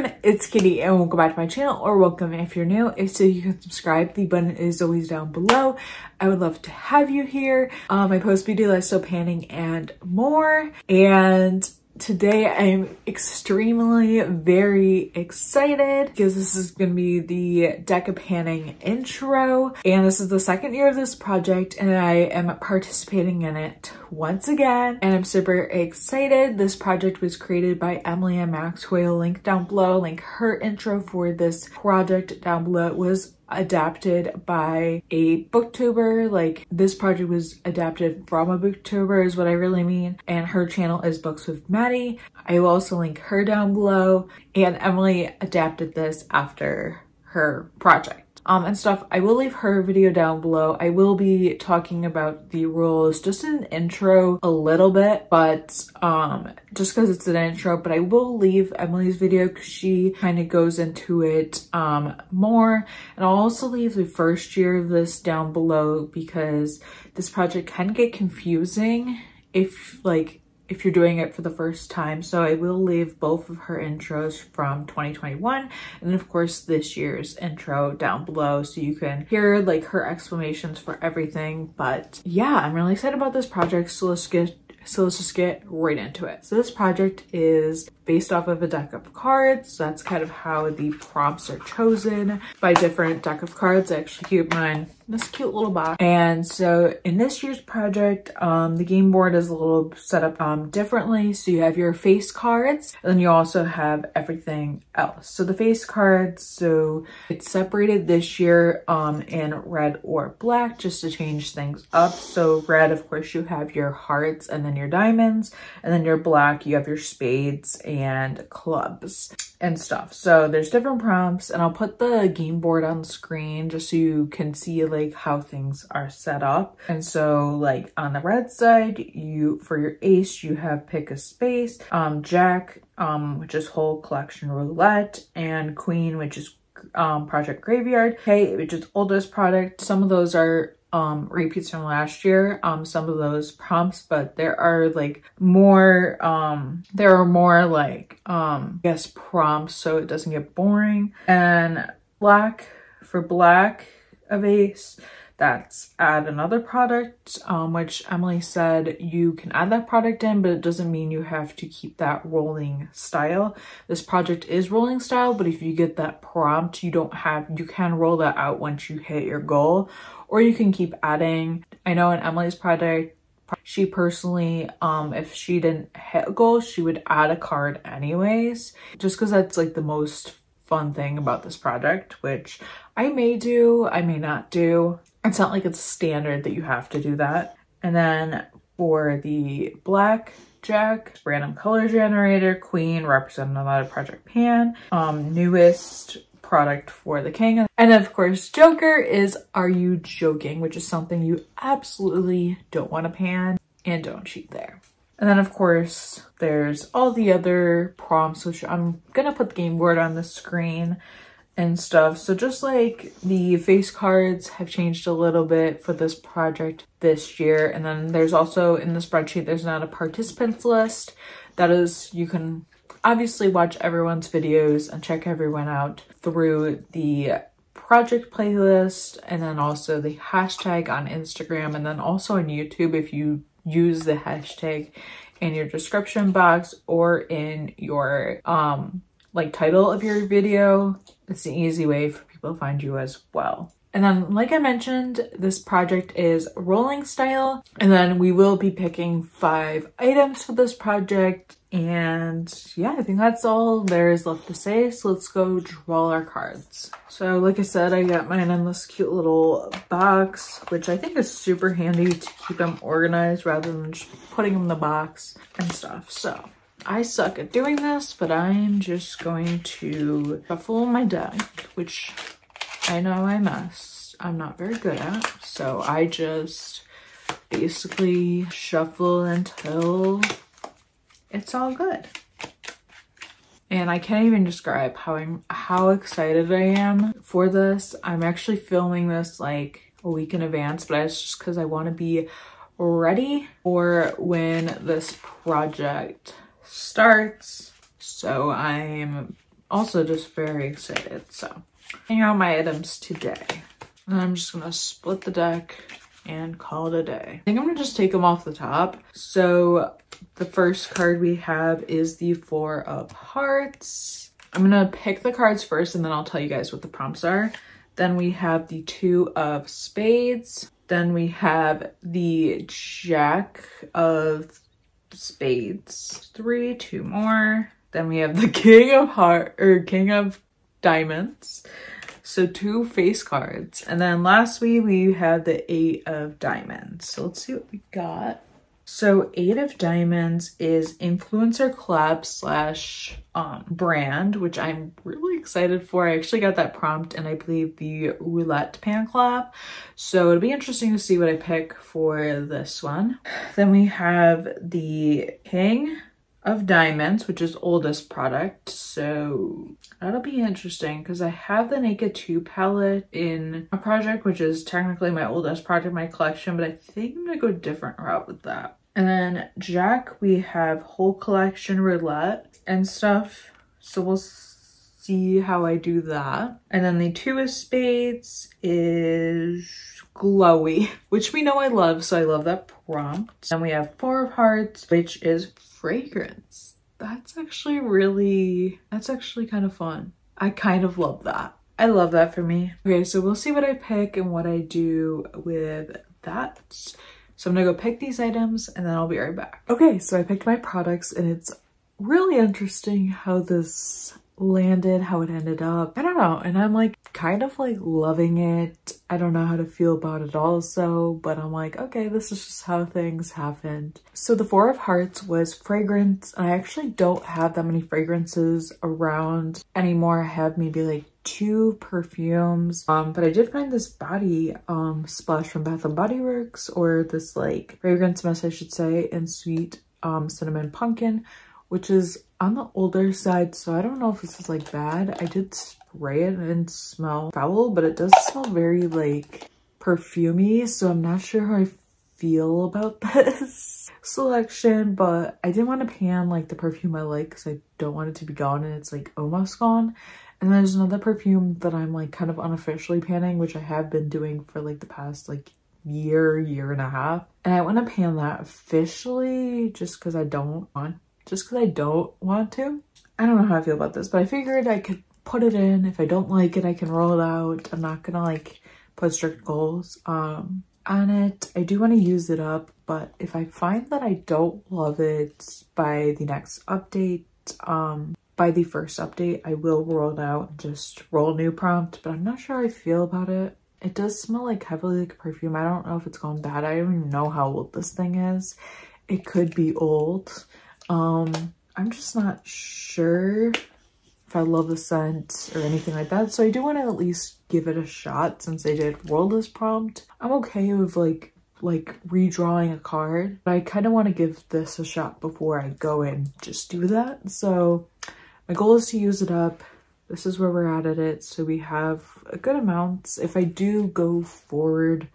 friend, it's Kitty and welcome back to my channel, or welcome if you're new. If so, you can subscribe. The button is always down below. I would love to have you here. I post beauty, lifestyle, panning, and more. And today I'm extremely very excited because this is going to be the Deca Panning intro, and this is the second year of this project and I am participating in it once again, and I'm super excited. This project was created by Emily and Maxwell. Link down below, link her intro for this project down below. It was adapted by a booktuber. Like, this project was adapted from a booktuber is what I really mean, and her channel is Books with Maddie. I will also link her down below, and Emily adapted this after her project and stuff. I will leave her video down below. I will be talking about the rules just in the intro a little bit, but just because it's an intro, but I will leave Emily's video because she kind of goes into it more. And I'll also leave the first year of this down below because this project can get confusing if you're doing it for the first time. So I will leave both of her intros from 2021 and of course this year's intro down below so you can hear like her explanations for everything. But yeah, I'm really excited about this project, so let's just get right into it. So this project is based off of a deck of cards. So that's kind of how the prompts are chosen, by different deck of cards. I actually keep mine in this cute little box. And so in this year's project, the game board is a little set up differently. So you have your face cards, and then you also have everything else. So the face cards, so it's separated this year in red or black just to change things up. So red, of course, you have your hearts and then your diamonds, and then your black, you have your spades and clubs and stuff. So there's different prompts, and I'll put the game board on the screen just so you can see like how things are set up. And so like on the red side, for your ace, you have pick a space, jack, which is whole collection roulette, and queen, which is project graveyard, K, which is oldest product. Some of those are repeats from last year, some of those prompts, but there are like more I guess prompts so it doesn't get boring. And black, for black of ace, that's add another product, which Emily said you can add that product in, but it doesn't mean you have to keep that rolling style. This project is rolling style, but if you get that prompt, you can roll that out once you hit your goal, or you can keep adding. I know in Emily's project, she personally, if she didn't hit a goal, she would add a card anyways, just because that's like the most fun thing about this project, which I may do, I may not do. It's not like it's standard that you have to do that. And then for the black jack, random color generator, queen, represent another project pan, newest product for the king. And then of course joker is are you joking, which is something you absolutely don't want to pan, and don't cheat there. And then of course there's all the other prompts, which I'm gonna put the game board on the screen and stuff. So just like the face cards have changed a little bit for this project this year. And then there's also in the spreadsheet, there's not a participants list. That is, you can obviously watch everyone's videos and check everyone out through the project playlist, and then also the hashtag on Instagram, and then also on YouTube if you use the hashtag in your description box or in your like title of your video. It's an easy way for people to find you as well. And then like I mentioned, this project is rolling style, and then we will be picking 5 items for this project. And yeah, I think that's all there is left to say. So let's go draw our cards. So like I said, I got mine in this cute little box, which I think is super handy to keep them organized rather than just putting them in the box and stuff. So I suck at doing this, but I'm just going to shuffle my deck, which I know I'm not very good at. So I just basically shuffle until it's all good. And I can't even describe how excited I am for this. I'm actually filming this like a week in advance, but it's just because I want to be ready for when this project starts. So I'm also just very excited. So hang out my items today. And I'm just gonna split the deck and call it a day. I think I'm gonna just take them off the top. So the first card we have is the Four of Hearts. I'm gonna pick the cards first and then I'll tell you guys what the prompts are. Then we have the Two of Spades. Then we have the Jack of Spades. Two more. Then we have the King of Diamonds. So 2 face cards. And then lastly, we have the Eight of Diamonds. So let's see what we got. So 8 of Diamonds is influencer collab slash brand, which I'm really excited for. I actually got that prompt and I believe the roulette pan collab. So it'll be interesting to see what I pick for this one. Then we have the King of Diamonds, which is oldest product. So that'll be interesting because I have the Naked 2 palette in a project, which is technically my oldest project in my collection, but I think I'm gonna go a different route with that. And then Jack, we have whole collection roulette and stuff. So we'll see how I do that. And then the Two of Spades is glowy, which we know I love, so I love that prompt. And we have Four of Hearts, which is fragrance. That's actually kind of fun. I kind of love that. I love that for me. Okay, so we'll see what I pick and what I do with that. So I'm gonna go pick these items and then I'll be right back. Okay, so I picked my products and it's really interesting how this landed, how it ended up. I don't know, and I'm like kind of like loving it. I don't know how to feel about it also, but I'm like, okay, this is just how things happened. So the Four of Hearts was fragrance. I actually don't have that many fragrances around anymore. I have maybe like 2 perfumes, but I did find this body splash from Bath and Body Works, or this like fragrance mist I should say, in Sweet Cinnamon Pumpkin, which is on the older side, so I don't know if this is like bad. I did spray it and it didn't smell foul, but it does smell very like perfumey, so I'm not sure how I feel about this selection. But I didn't want to pan like the perfume I like because I don't want it to be gone and it's like almost gone. And there's another perfume that I'm like kind of unofficially panning, which I have been doing for like the past like year and a half, and I want to pan that officially just because I don't want to. I don't know how I feel about this, but I figured I could put it in. If I don't like it, I can roll it out. I'm not gonna like put strict goals on it. I do want to use it up, but if I find that I don't love it by the next update, by the first update, I will roll it out and just roll a new prompt, but I'm not sure how I feel about it. It does smell like heavily like perfume. I don't know if it's gone bad. I don't even know how old this thing is. It could be old. I'm just not sure if I love the scent or anything like that. So I do want to at least give it a shot since I did roll this prompt. I'm okay with like redrawing a card, but I kind of want to give this a shot before I go and just do that. So my goal is to use it up. This is where we're at it. So we have a good amount. If I do go forward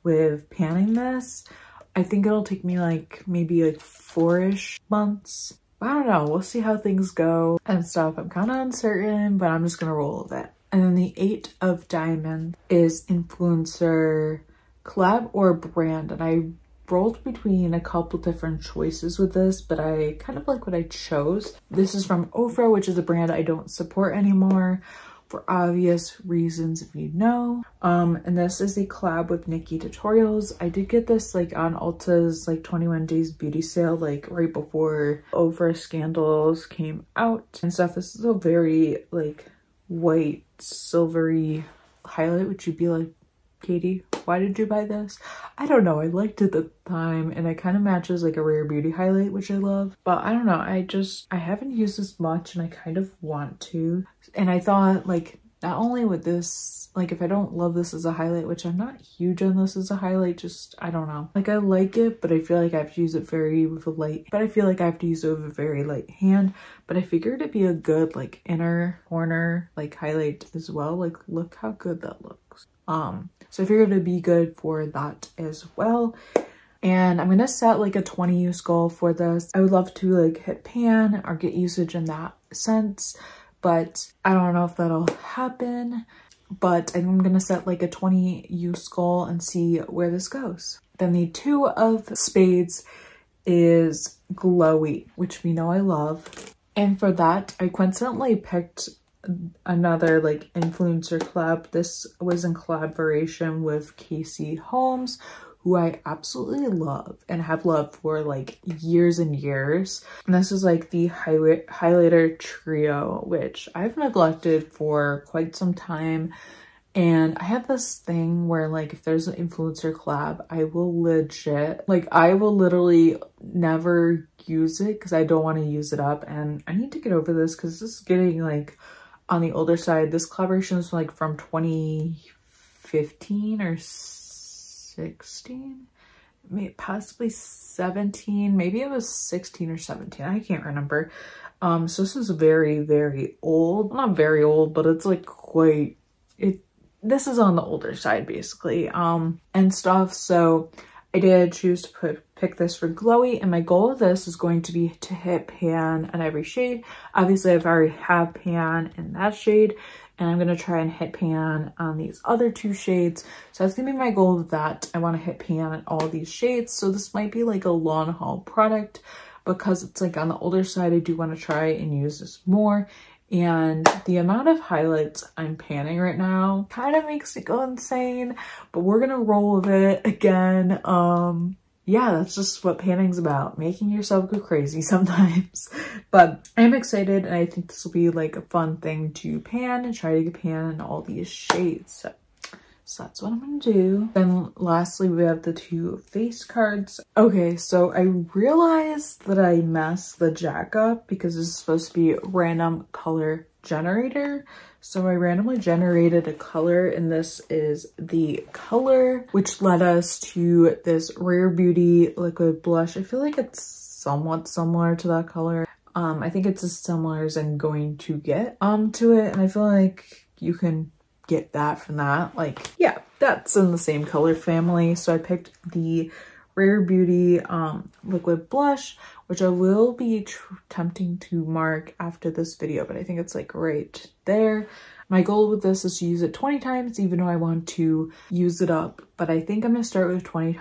with panning this, I think it'll take me like maybe like 4-ish months. I don't know. We'll see how things go and stuff. I'm kind of uncertain, but I'm just gonna roll with it. And then the Eight of Diamonds is influencer collab or brand, and I rolled between a couple different choices with this, but I kind of like what I chose. This is from Ofra, which is a brand I don't support anymore for obvious reasons, if you know. And this is the collab with Nikki Tutorials. I did get this like on Ulta's like 21 days beauty sale, like right before Ofra scandals came out and stuff. This is a very like white silvery highlight, which you'd be like, Katie, why did you buy this? I don't know. I liked it at the time and it kind of matches like a Rare Beauty highlight, which I love. But I don't know. I haven't used this much and I kind of want to. And I thought like not only with this, like if I don't love this as a highlight, which I'm not huge on this as a highlight, just I don't know. Like I like it, but I feel like I have to use it with a very light hand. But I figured it'd be a good like inner corner like highlight as well. Like look how good that looks. So I figured it'd be good for that as well. And I'm gonna set like a 20 use goal for this. I would love to like hit pan or get usage in that sense, but I don't know if that'll happen. But I'm gonna set like a 20 use goal and see where this goes. Then the 2 of spades is glowy, which we know I love. And for that, I coincidentally picked another like influencer collab. This was in collaboration with Casey Holmes, who I absolutely love and have loved for like years and years. And this is like the highlighter trio, which I've neglected for quite some time. And I have this thing where like if there's an influencer collab, I will legit, like I will literally never use it because I don't want to use it up. And I need to get over this because this is getting like on the older side. This collaboration is like from 2015 or 16, maybe possibly 17, maybe it was 16 or 17, I can't remember. So this is very, very old. Not very old, but it's like quite, this is on the older side basically, and stuff. So I did choose to pick this for glowy, and my goal with this is going to be to hit pan in every shade. Obviously I've already had pan in that shade, and I'm gonna try and hit pan on these other 2 shades. So that's gonna be my goal with that. I wanna hit pan in all these shades. So this might be like a long haul product because it's like on the older side. I do wanna try and use this more. And the amount of highlights I'm panning right now kind of makes it go insane, but we're gonna roll with it again. Yeah, that's just what panning's about, making yourself go crazy sometimes. But I'm excited, and I think this will be like a fun thing to pan and try to get pan in all these shades. So that's what I'm gonna do. Then lastly, we have the 2 face cards. Okay, so I realized that I messed the jack up because this is supposed to be a random color generator. So I randomly generated a color, and this is the color, which led us to this Rare Beauty liquid blush. I feel like it's somewhat similar to that color. I think it's as similar as I'm going to get to it, and I feel like you can get that from that. Like, yeah, that's in the same color family. So I picked the Rare Beauty liquid blush, which I will be attempting to mark after this video, but I think it's like right there. My goal with this is to use it 20 times, even though I want to use it up, but I think I'm gonna start with 20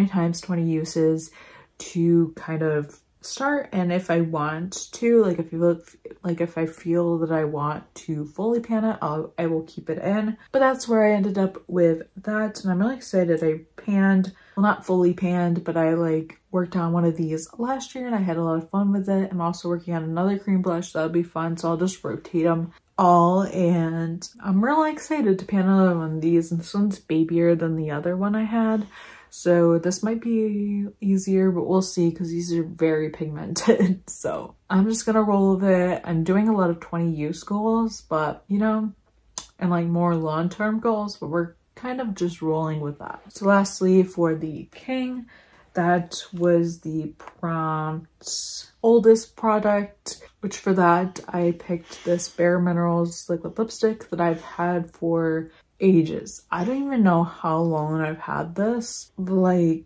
times 20 uses to kind of start. And if I want to, like if I feel that I want to fully pan it, I will keep it in. But that's where I ended up with that, and I'm really excited. I panned, well, not fully panned, but I like worked on one of these last year and I had a lot of fun with it. I'm also working on another cream blush that'll be fun, so I'll just rotate them all, and I'm really excited to pan another one of these. And this one's babier than the other one I had, so this might be easier, but we'll see because these are very pigmented. So I'm just gonna roll with it. I'm doing a lot of 20 use goals, but you know, and like more long-term goals, but we're kind of just rolling with that. So lastly, for the king, that was the Prompt's oldest product, which for that I picked this Bareminerals liquid lipstick that I've had for ages. I don't even know how long I've had this. Like,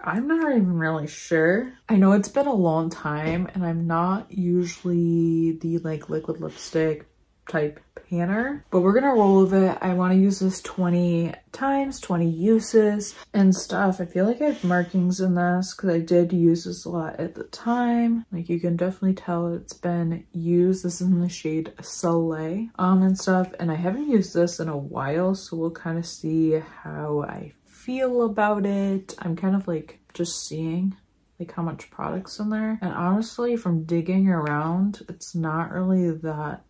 I'm not even really sure. I know it's been a long time, and I'm not usually the like liquid lipstick type panner, but we're gonna roll with it. I want to use this 20 times, 20 uses and stuff. I feel like I have markings in this because I did use this a lot at the time. Like, you can definitely tell it's been used. This is in the shade Soleil and stuff, and I haven't used this in a while, so we'll kind of see how I feel about it. I'm kind of like just seeing like how much product's in there, and honestly, from digging around, it's not really that,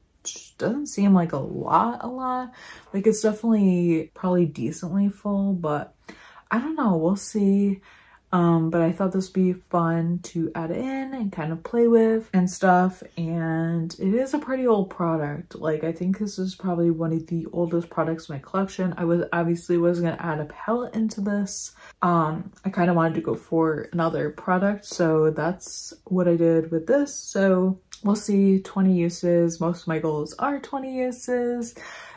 doesn't seem like a lot. Like, it's definitely probably decently full, but I don't know, we'll see. But I thought this would be fun to add in and kind of play with and stuff, and it is a pretty old product. Like, I think this is probably one of the oldest products in my collection. I obviously was gonna add a palette into this. I kind of wanted to go for another product, so that's what I did with this. So we'll see. 20 uses. Most of my goals are 20 uses,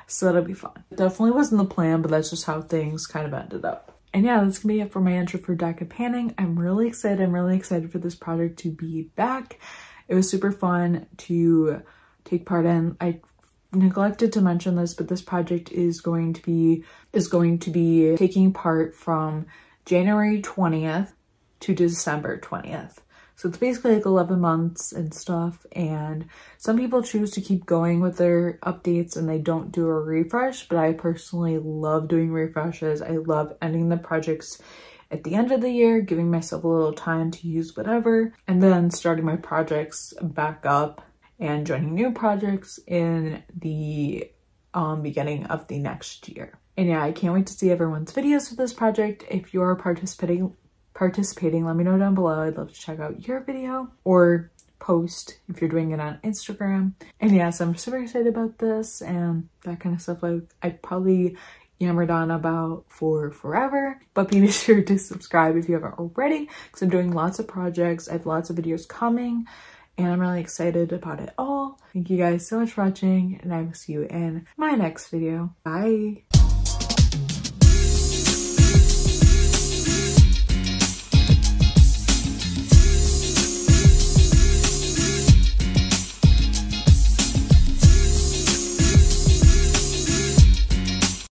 so that'll be fun. Definitely wasn't the plan, but that's just how things kind of ended up. And yeah, that's gonna be it for my intro for DACA panning. I'm really excited. I'm really excited for this project to be back. It was super fun to take part in. I neglected to mention this, but this project is going to be taking part from January 20th to December 20th. So it's basically like 11 months and stuff, and some people choose to keep going with their updates and they don't do a refresh, but I personally love doing refreshes. I love ending the projects at the end of the year, giving myself a little time to use whatever, and then starting my projects back up and joining new projects in the beginning of the next year. And yeah, I can't wait to see everyone's videos for this project. If you're participating, let me know down below. I'd love to check out your video or post if you're doing it on Instagram. And yes, I'm super excited about this and that kind of stuff. Like I probably yammered on about for forever, but be sure to subscribe if you haven't already, because I'm doing lots of projects. I have lots of videos coming and I'm really excited about it all. Thank you guys so much for watching, and I will see you in my next video. Bye.